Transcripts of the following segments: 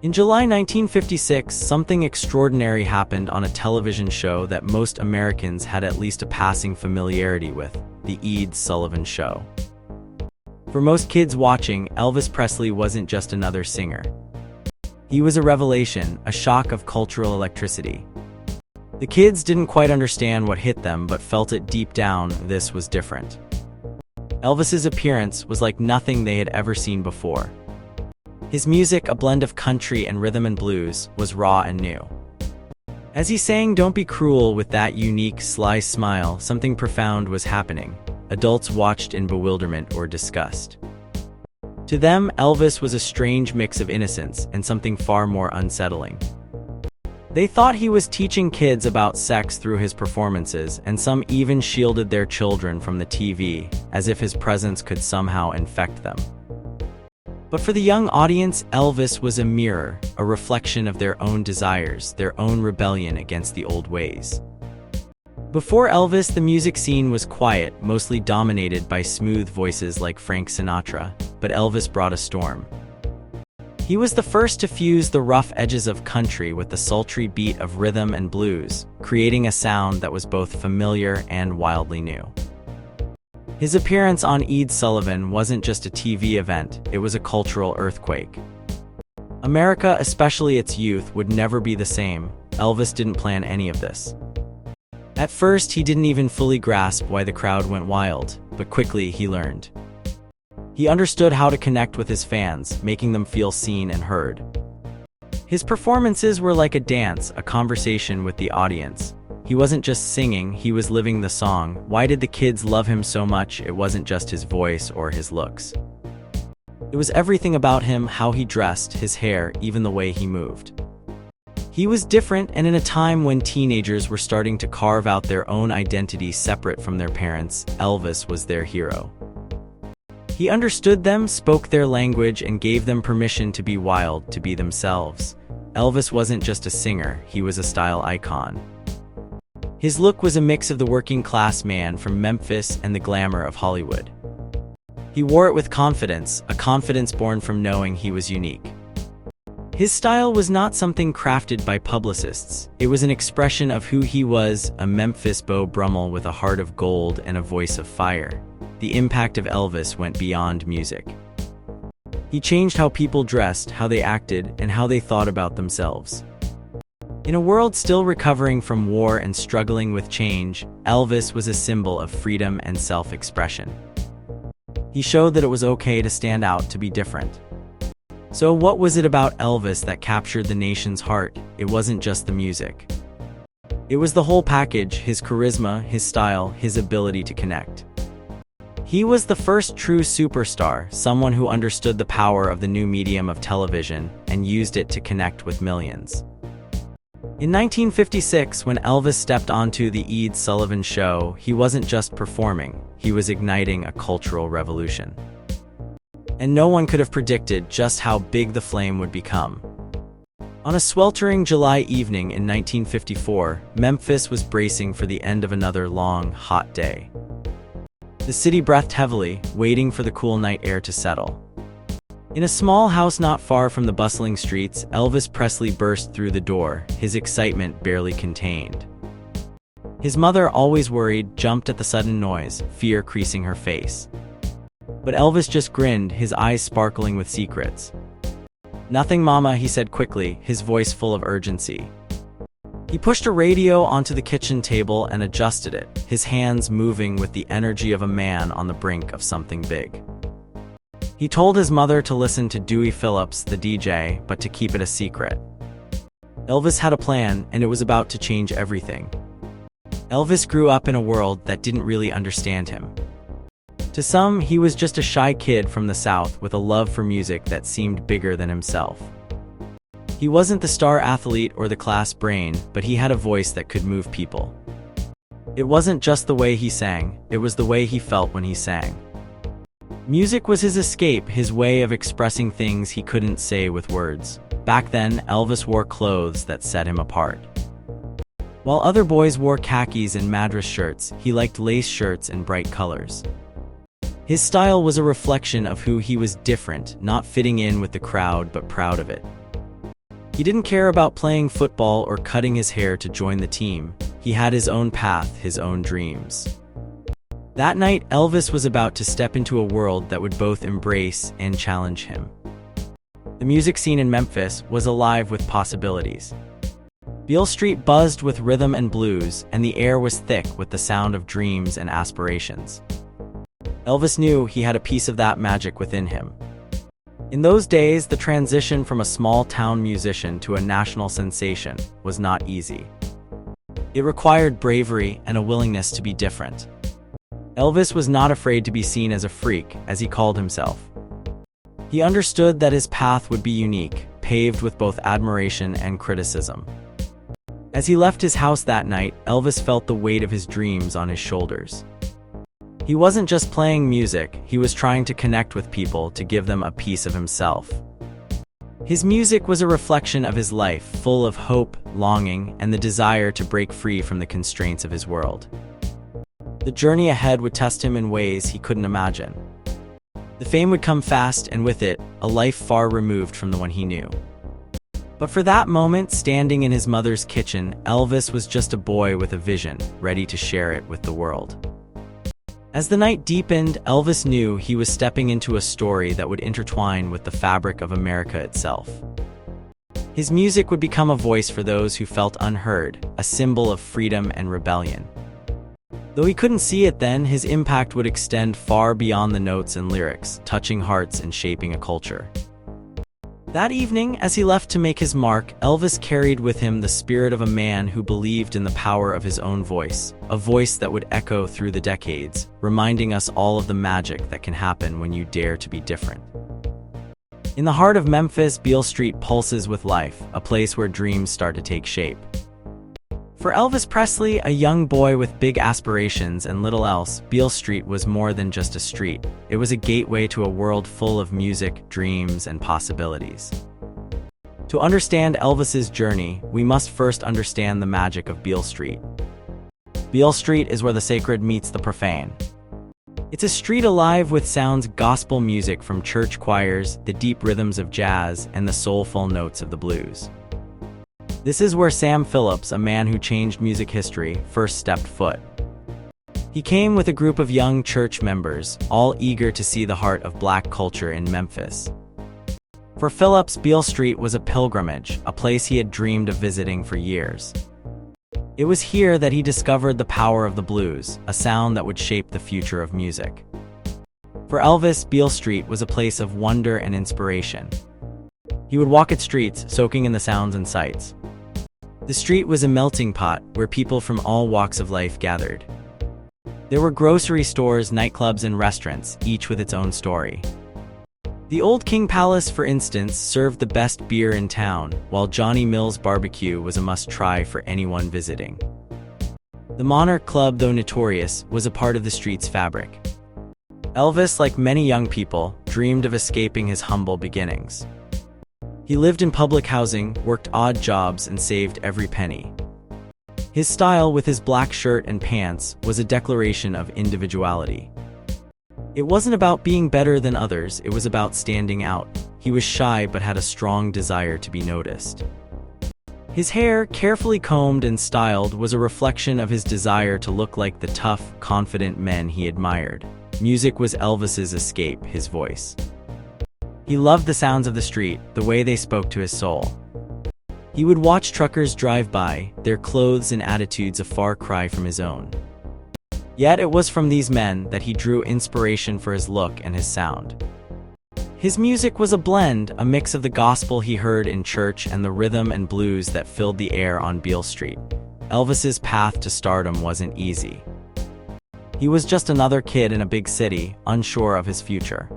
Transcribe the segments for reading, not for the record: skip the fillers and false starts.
In July 1956, something extraordinary happened on a television show that most Americans had at least a passing familiarity with, the Ed Sullivan Show. For most kids watching, Elvis Presley wasn't just another singer. He was a revelation, a shock of cultural electricity. The kids didn't quite understand what hit them but felt it deep down. This was different. Elvis's appearance was like nothing they had ever seen before. His music, a blend of country and rhythm and blues, was raw and new. As he sang "Don't Be Cruel" with that unique, sly smile, something profound was happening. Adults watched in bewilderment or disgust. To them, Elvis was a strange mix of innocence and something far more unsettling. They thought he was teaching kids about sex through his performances, and some even shielded their children from the TV, as if his presence could somehow infect them. But for the young audience, Elvis was a mirror, a reflection of their own desires, their own rebellion against the old ways. Before Elvis, the music scene was quiet, mostly dominated by smooth voices like Frank Sinatra, but Elvis brought a storm. He was the first to fuse the rough edges of country with the sultry beat of rhythm and blues, creating a sound that was both familiar and wildly new. His appearance on Ed Sullivan wasn't just a TV event, it was a cultural earthquake. America, especially its youth, would never be the same. Elvis didn't plan any of this. At first, he didn't even fully grasp why the crowd went wild, but quickly he learned. He understood how to connect with his fans, making them feel seen and heard. His performances were like a dance, a conversation with the audience. He wasn't just singing, he was living the song. Why did the kids love him so much? It wasn't just his voice or his looks. It was everything about him, how he dressed, his hair, even the way he moved. He was different, and in a time when teenagers were starting to carve out their own identity separate from their parents, Elvis was their hero. He understood them, spoke their language, and gave them permission to be wild, to be themselves. Elvis wasn't just a singer, he was a style icon. His look was a mix of the working-class man from Memphis and the glamour of Hollywood. He wore it with confidence, a confidence born from knowing he was unique. His style was not something crafted by publicists. It was an expression of who he was, a Memphis Beau Brummel with a heart of gold and a voice of fire. The impact of Elvis went beyond music. He changed how people dressed, how they acted, and how they thought about themselves. In a world still recovering from war and struggling with change, Elvis was a symbol of freedom and self-expression. He showed that it was okay to stand out, to be different. So what was it about Elvis that captured the nation's heart? It wasn't just the music. It was the whole package: his charisma, his style, his ability to connect. He was the first true superstar, someone who understood the power of the new medium of television and used it to connect with millions. In 1956, when Elvis stepped onto the Ed Sullivan Show, he wasn't just performing, he was igniting a cultural revolution. And no one could have predicted just how big the flame would become. On a sweltering July evening in 1954, Memphis was bracing for the end of another long, hot day. The city breathed heavily, waiting for the cool night air to settle. In a small house not far from the bustling streets, Elvis Presley burst through the door, his excitement barely contained. His mother, always worried, jumped at the sudden noise, fear creasing her face. But Elvis just grinned, his eyes sparkling with secrets. "Nothing, Mama," he said quickly, his voice full of urgency. He pushed a radio onto the kitchen table and adjusted it, his hands moving with the energy of a man on the brink of something big. He told his mother to listen to Dewey Phillips, the DJ, but to keep it a secret. Elvis had a plan, and it was about to change everything. Elvis grew up in a world that didn't really understand him. To some, he was just a shy kid from the South with a love for music that seemed bigger than himself. He wasn't the star athlete or the class brain, but he had a voice that could move people. It wasn't just the way he sang, it was the way he felt when he sang. Music was his escape, his way of expressing things he couldn't say with words. Back then, Elvis wore clothes that set him apart. While other boys wore khakis and madras shirts, he liked lace shirts and bright colors. His style was a reflection of who he was: different, not fitting in with the crowd but proud of it. He didn't care about playing football or cutting his hair to join the team. He had his own path, his own dreams. That night, Elvis was about to step into a world that would both embrace and challenge him. The music scene in Memphis was alive with possibilities. Beale Street buzzed with rhythm and blues, and the air was thick with the sound of dreams and aspirations. Elvis knew he had a piece of that magic within him. In those days, the transition from a small-town musician to a national sensation was not easy. It required bravery and a willingness to be different. Elvis was not afraid to be seen as a freak, as he called himself. He understood that his path would be unique, paved with both admiration and criticism. As he left his house that night, Elvis felt the weight of his dreams on his shoulders. He wasn't just playing music, he was trying to connect with people to give them a piece of himself. His music was a reflection of his life, full of hope, longing, and the desire to break free from the constraints of his world. The journey ahead would test him in ways he couldn't imagine. The fame would come fast, and with it, a life far removed from the one he knew. But for that moment, standing in his mother's kitchen, Elvis was just a boy with a vision, ready to share it with the world. As the night deepened, Elvis knew he was stepping into a story that would intertwine with the fabric of America itself. His music would become a voice for those who felt unheard, a symbol of freedom and rebellion. Though he couldn't see it then, his impact would extend far beyond the notes and lyrics, touching hearts and shaping a culture. That evening, as he left to make his mark, Elvis carried with him the spirit of a man who believed in the power of his own voice, a voice that would echo through the decades, reminding us all of the magic that can happen when you dare to be different. In the heart of Memphis, Beale Street pulses with life, a place where dreams start to take shape. For Elvis Presley, a young boy with big aspirations and little else, Beale Street was more than just a street. It was a gateway to a world full of music, dreams, and possibilities. To understand Elvis's journey, we must first understand the magic of Beale Street. Beale Street is where the sacred meets the profane. It's a street alive with sounds gospel music from church choirs, the deep rhythms of jazz, and the soulful notes of the blues. This is where Sam Phillips, a man who changed music history, first stepped foot. He came with a group of young church members, all eager to see the heart of black culture in Memphis. For Phillips, Beale Street was a pilgrimage, a place he had dreamed of visiting for years. It was here that he discovered the power of the blues, a sound that would shape the future of music. For Elvis, Beale Street was a place of wonder and inspiration. He would walk its streets, soaking in the sounds and sights. The street was a melting pot where people from all walks of life gathered. There were grocery stores, nightclubs, and restaurants, each with its own story. The Old King Palace, for instance, served the best beer in town, while Johnny Mill's barbecue was a must-try for anyone visiting. The Monarch Club, though notorious, was a part of the street's fabric. Elvis, like many young people, dreamed of escaping his humble beginnings. He lived in public housing, worked odd jobs, and saved every penny. His style, with his black shirt and pants, was a declaration of individuality. It wasn't about being better than others, it was about standing out. He was shy but had a strong desire to be noticed. His hair, carefully combed and styled, was a reflection of his desire to look like the tough, confident men he admired. Music was Elvis's escape, his voice. He loved the sounds of the street, the way they spoke to his soul. He would watch truckers drive by, their clothes and attitudes a far cry from his own. Yet it was from these men that he drew inspiration for his look and his sound. His music was a blend, a mix of the gospel he heard in church and the rhythm and blues that filled the air on Beale Street. Elvis's path to stardom wasn't easy. He was just another kid in a big city, unsure of his future.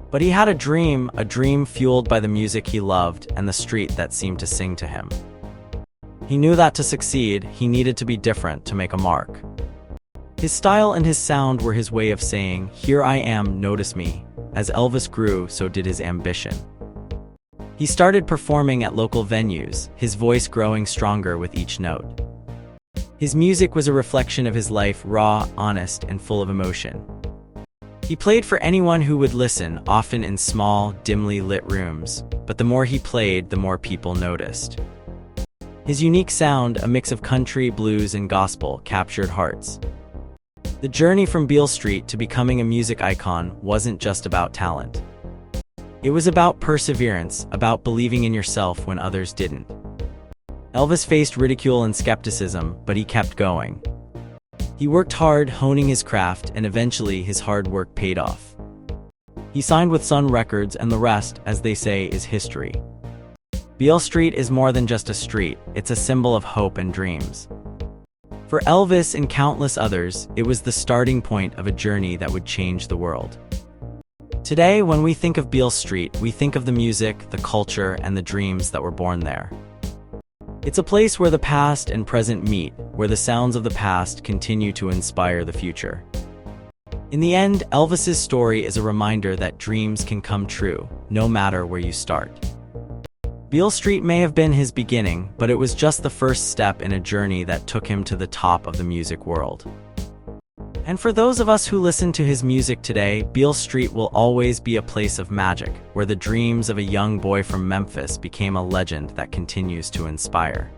But he had a dream fueled by the music he loved and the street that seemed to sing to him. He knew that to succeed, he needed to be different to make a mark. His style and his sound were his way of saying, "Here I am, notice me." As Elvis grew, so did his ambition. He started performing at local venues, his voice growing stronger with each note. His music was a reflection of his life, raw, honest, and full of emotion. He played for anyone who would listen, often in small, dimly lit rooms, but the more he played, the more people noticed. His unique sound, a mix of country, blues, and gospel, captured hearts. The journey from Beale Street to becoming a music icon wasn't just about talent. It was about perseverance, about believing in yourself when others didn't. Elvis faced ridicule and skepticism, but he kept going. He worked hard, honing his craft, and eventually his hard work paid off. He signed with Sun Records, and the rest, as they say, is history. Beale Street is more than just a street, it's a symbol of hope and dreams. For Elvis and countless others, it was the starting point of a journey that would change the world. Today, when we think of Beale Street, we think of the music, the culture, and the dreams that were born there. It's a place where the past and present meet, where the sounds of the past continue to inspire the future. In the end, Elvis's story is a reminder that dreams can come true, no matter where you start. Beale Street may have been his beginning, but it was just the first step in a journey that took him to the top of the music world. And for those of us who listen to his music today, Beale Street will always be a place of magic, where the dreams of a young boy from Memphis became a legend that continues to inspire.